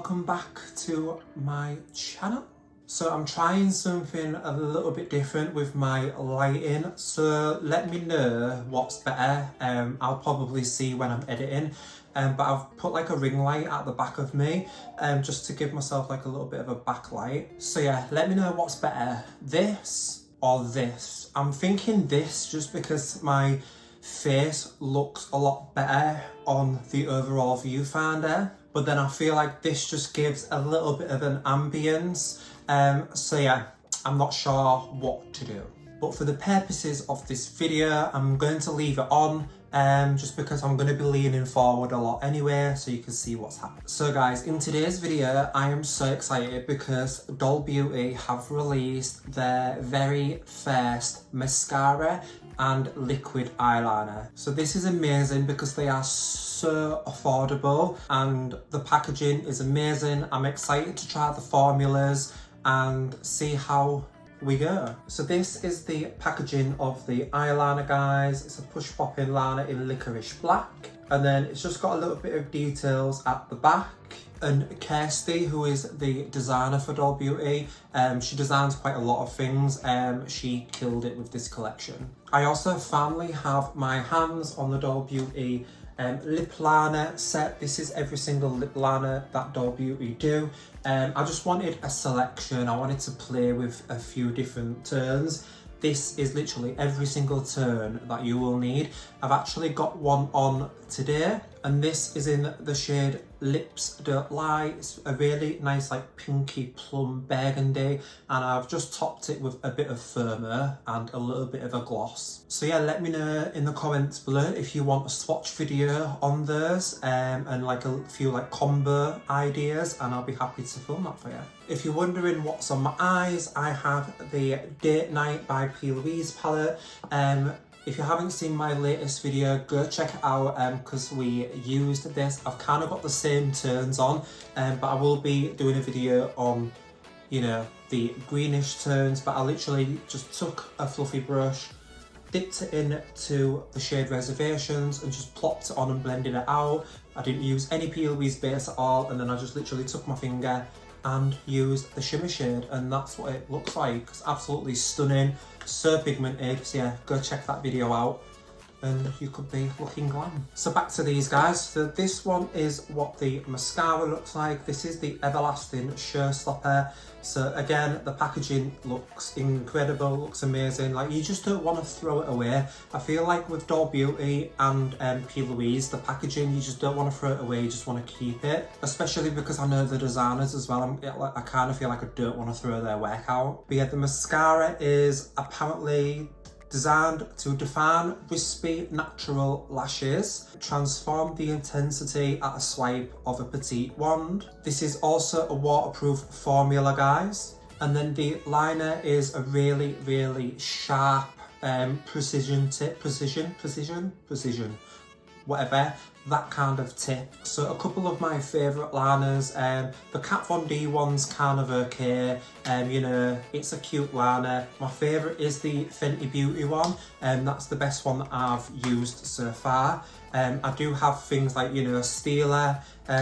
welcome back to my channel. So I'm trying something a little bit different with my lighting, so let me know what's better. I'll probably see when I'm editing, but I've put like a ring light at the back of me just to give myself like a little bit of a backlight. So yeah, let me know what's better, this or this. I'm thinking this just because my face looks a lot better on the overall viewfinder, but then I feel like this just gives a little bit of an ambience. So yeah, I'm not sure what to do, but for the purposes of this video I'm going to leave it on, just because I'm going to be leaning forward a lot anyway, so you can see what's happening. So guys, in today's video I am so excited because Doll Beauty have released their very first mascara and liquid eyeliner. So this is amazing because they are so affordable and the packaging is amazing. I'm excited to try the formulas and see how we go. So this is the packaging of the eyeliner, guys. It's a push popping liner in licorice black, and then it's just got a little bit of details at the back. And Kirsty, who is the designer for Doll Beauty, she designs quite a lot of things. She killed it with this collection. I also finally have my hands on the Doll Beauty lip liner set. This is every single lip liner that Doll Beauty do. I just wanted a selection. I wanted to play with a few different tones. This is literally every single tone that you will need. I've actually got one on today, and this is in the shade Lips Don't Lie. It's a really nice like pinky plum burgundy, and I've just topped it with a bit of firmer and a little bit of a gloss. So yeah, let me know in the comments below if you want a swatch video on those, and like a few like combo ideas, and I'll be happy to film that for you. If you're wondering what's on my eyes, I have the Date Night by P. Louise palette. If you haven't seen my latest video, go check it out because we used this. I've kind of got the same tones on, but I will be doing a video on, you know, the greenish tones. But I literally just took a fluffy brush, dipped it into the shade Reservations and just plopped it on and blended it out. I didn't use any P. Louise base at all, and then I just literally took my finger and used the shimmer shade, and that's what it looks like. It's absolutely stunning, so pigmented. So yeah, go check that video out and you could be looking glam. So back to these guys. So this one is what the mascara looks like. This is the Everlasting Showstopper. So again, the packaging looks incredible, looks amazing. Like, you just don't want to throw it away. I feel like with Doll Beauty and P. Louise, the packaging, you just don't want to throw it away, you just want to keep it. Especially because I know the designers as well. I kind of feel like I don't want to throw their work out. But yeah, the mascara is apparently designed to define wispy natural lashes, transform the intensity at a swipe of a petite wand. This is also a waterproof formula, guys. And then the liner is a really, really sharp precision tip, precision, whatever, that kind of tip. So a couple of my favourite liners, the Kat Von D one's kind of okay, you know, it's a cute liner. My favourite is the Fenty Beauty one, and that's the best one that I've used so far. I do have things like, you know, Steeler,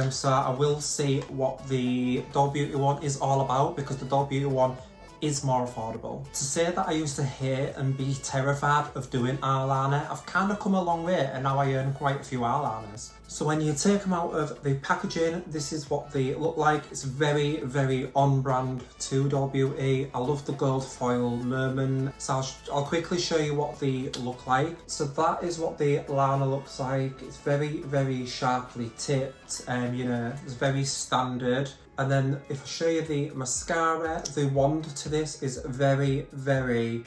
so I will see what the Doll Beauty one is all about, because the Doll Beauty one is more affordable. To say that I used to hate and be terrified of doing eyeliner, I've kind of come a long way, and now I own quite a few eyeliners. So when you take them out of the packaging, this is what they look like. It's very, very on brand to Doll Beauty. I love the gold foil moment. So I'll quickly show you what they look like. So that is what the liner looks like. It's very, very sharply tipped, and you know, it's very standard. And then if I show you the mascara, the wand to this is very, very,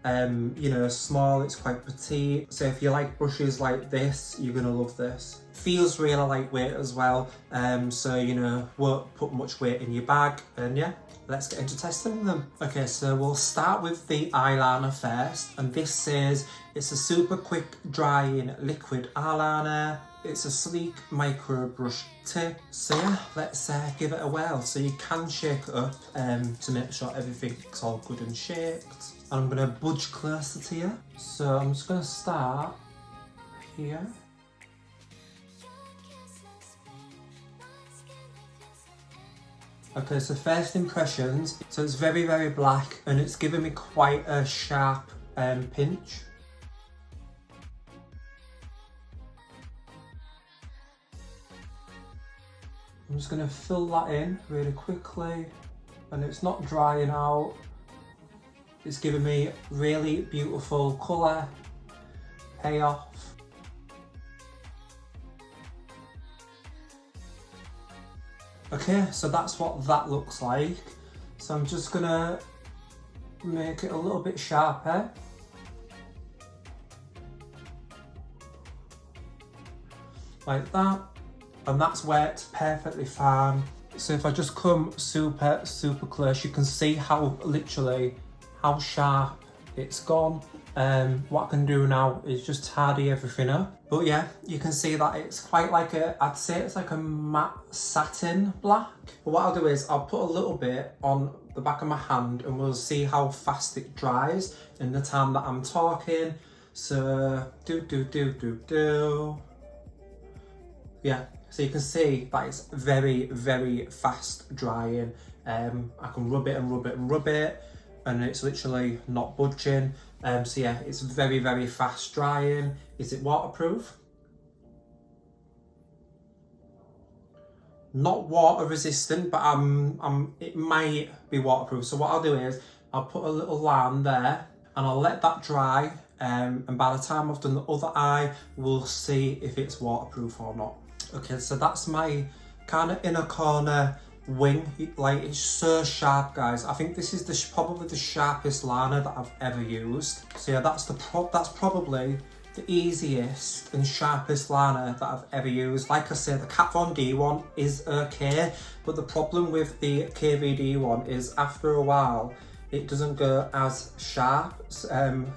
you know, small. It's quite petite. So if you like brushes like this, you're gonna love this. Feels really lightweight as well. So, you know, won't put much weight in your bag. And yeah, let's get into testing them. Okay, so we'll start with the eyeliner first. And this says it's a super quick drying liquid eyeliner. It's a sleek micro brush tip. So yeah, let's give it a whirl. So you can shake it up to make sure everything's all good and shaped. And I'm gonna budge closer to you. So I'm just gonna start here. Okay, so first impressions. So it's very, very black and it's giving me quite a sharp pinch. I'm just going to fill that in really quickly, and it's not drying out. It's giving me really beautiful colour payoff. Okay, so that's what that looks like. So I'm just going to make it a little bit sharper. Like that. And that's worked perfectly fine. So if I just come super close, you can see how literally how sharp it's gone. What I can do now is just tidy everything up. But yeah, you can see that it's quite like I'd say it's like a matte satin black. But what I'll do is I'll put a little bit on the back of my hand and we'll see how fast it dries in the time that I'm talking. So yeah. So you can see that it's very, very fast drying. I can rub it and rub it and rub it, and it's literally not budging. So yeah, it's very, very fast drying. Is it waterproof? Not water resistant, but it might be waterproof. So what I'll do is I'll put a little line there and I'll let that dry. And by the time I've done the other eye, we'll see if it's waterproof or not. Okay, so that's my kind of inner corner wing. Like, it's so sharp, guys. I think this is probably the sharpest liner that I've ever used. So yeah, that's probably the easiest and sharpest liner that I've ever used. Like I said, the Kat Von D one is okay, but the problem with the KVD one is after a while, it doesn't go as sharp.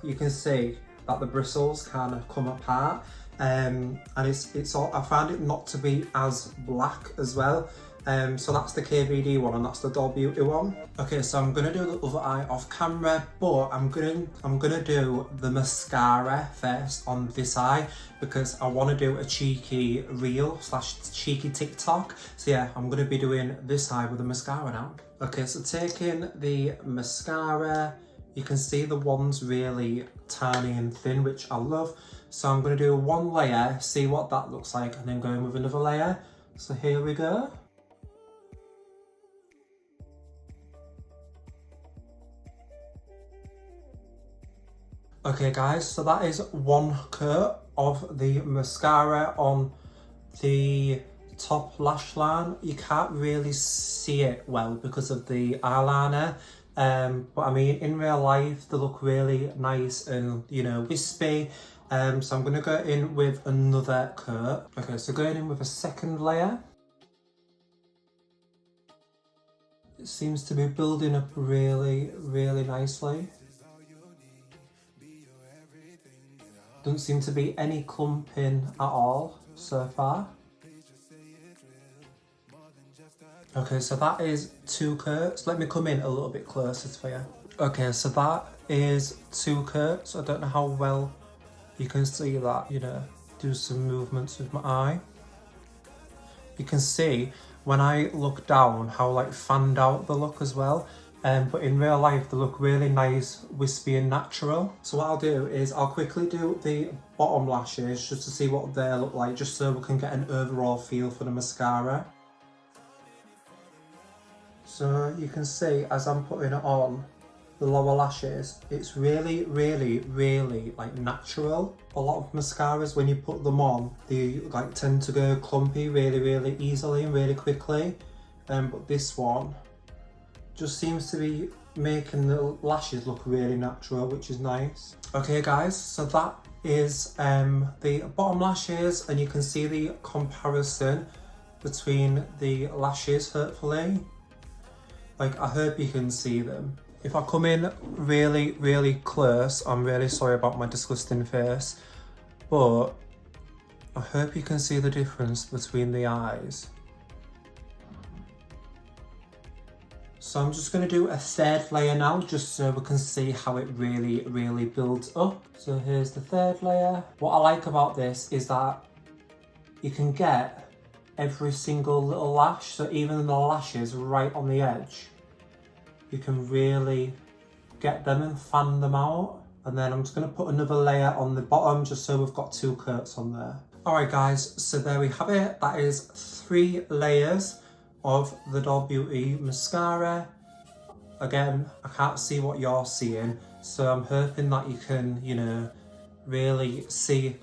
You can see that the bristles kind of come apart. And it's all, I found it not to be as black as well. So that's the KVD one and that's the Doll Beauty one. Okay, so I'm gonna do the other eye off camera, but I'm gonna do the mascara first on this eye because I want to do a cheeky reel / cheeky TikTok. So yeah, I'm gonna be doing this eye with the mascara now. Okay, so taking the mascara, you can see the one's really tiny and thin, which I love. So I'm going to do one layer, see what that looks like, and then go in with another layer. So here we go. Okay guys, so that is one coat of the mascara on the top lash line. You can't really see it well because of the eyeliner. But I mean, in real life, they look really nice and, you know, wispy. So I'm going to go in with another coat. Okay, so going in with a second layer. It seems to be building up really, really nicely. Doesn't seem to be any clumping at all so far. Okay, so that is two coats. Let me come in a little bit closer for you. Okay, so that is two coats. I don't know how well you can see that, you know, do some movements with my eye. You can see when I look down how like fanned out they look as well. But in real life they look really nice, wispy and natural. So what I'll do is I'll quickly do the bottom lashes just to see what they look like, just so we can get an overall feel for the mascara. So you can see as I'm putting it on the lower lashes, it's really, really, really like natural. A lot of mascaras, when you put them on, they like tend to go clumpy really, really easily and really quickly. But this one just seems to be making the lashes look really natural, which is nice. Okay guys, so that is the bottom lashes, and you can see the comparison between the lashes, hopefully. Like, I hope you can see them. If I come in really, really close, I'm really sorry about my disgusting face, but I hope you can see the difference between the eyes. So I'm just going to do a third layer now, just so we can see how it really, really builds up. So here's the third layer. What I like about this is that you can get every single little lash, so even the lashes right on the edge, you can really get them and fan them out. And then I'm just going to put another layer on the bottom just so we've got 2 coats on there. Alright guys, so there we have it. That is 3 layers of the Doll Beauty mascara. Again, I can't see what you're seeing, so I'm hoping that you can, you know, really see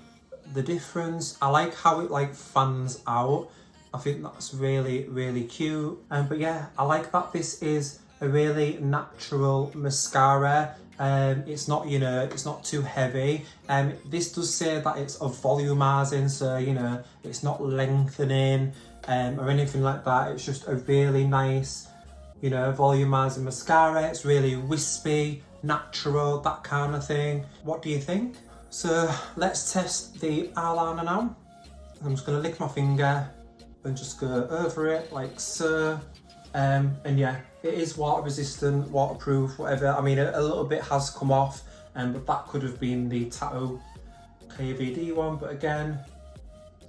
the difference. I like how it like fans out. I think that's really, really cute. But yeah, I like that this is a really natural mascara. It's not, you know, it's not too heavy. This does say that it's a volumizing, so you know, it's not lengthening or anything like that. It's just a really nice, you know, volumizing mascara. It's really wispy, natural, that kind of thing. What do you think? So let's test the eyeliner now. I'm just gonna lick my finger and just go over it like so. And yeah, it is water resistant, waterproof, whatever. I mean, a little bit has come off, but that could have been the Tattoo KVD one. But again,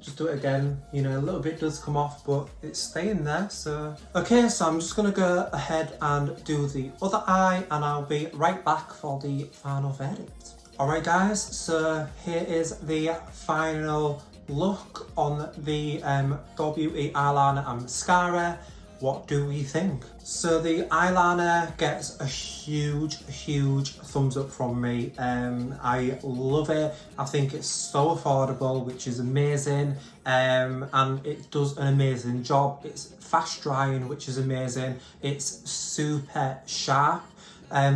just do it again. You know, a little bit does come off, but it's staying there. So okay, so I'm just gonna go ahead and do the other eye, and I'll be right back for the final verdict. Alright guys, so here is the final look on the Doll Beauty eyeliner and mascara. What do we think? So the eyeliner gets a huge thumbs up from me. I love it. I think it's so affordable, which is amazing. And it does an amazing job. It's fast drying, which is amazing. It's super sharp.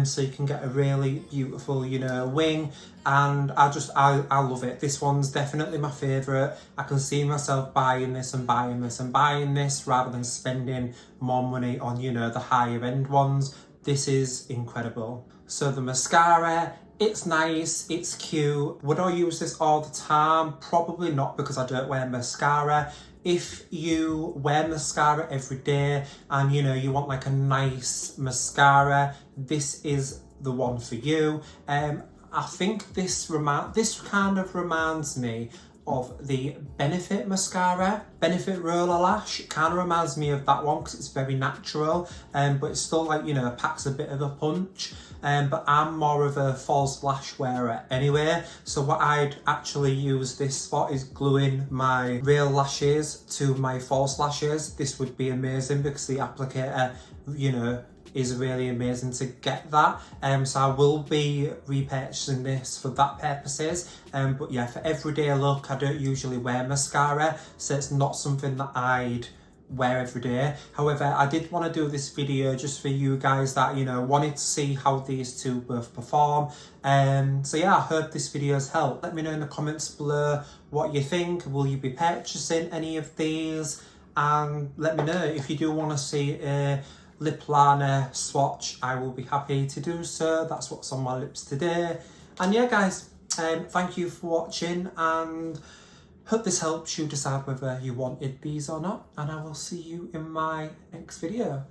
So you can get a really beautiful, you know, wing, and I love it. This one's definitely my favourite. I can see myself buying this and buying this and buying this rather than spending more money on, you know, the higher end ones. This is incredible. So the mascara, it's nice, it's cute. Would I use this all the time? Probably not, because I don't wear mascara. If you wear mascara every day and you know you want like a nice mascara, this is the one for you. I think this kind of reminds me of the Benefit mascara, Benefit Roller Lash. It kind of reminds me of that one because it's very natural, but it's still like, you know, packs a bit of a punch. But I'm more of a false lash wearer anyway, so what I'd actually use this for is gluing my real lashes to my false lashes. This would be amazing because the applicator, you know, is really amazing to get that. So I will be repurchasing this for that purposes. But yeah, for everyday look, I don't usually wear mascara, so it's not something that I'd wear every day. However, I did want to do this video just for you guys that, you know, wanted to see how these two both perform. So yeah, I hope this video has helped. Let me know in the comments below what you think. Will you be purchasing any of these? And let me know if you do want to see a lip liner swatch. I will be happy to do so. That's what's on my lips today. And yeah guys, thank you for watching, and hope this helps you decide whether you wanted these or not, and I will see you in my next video.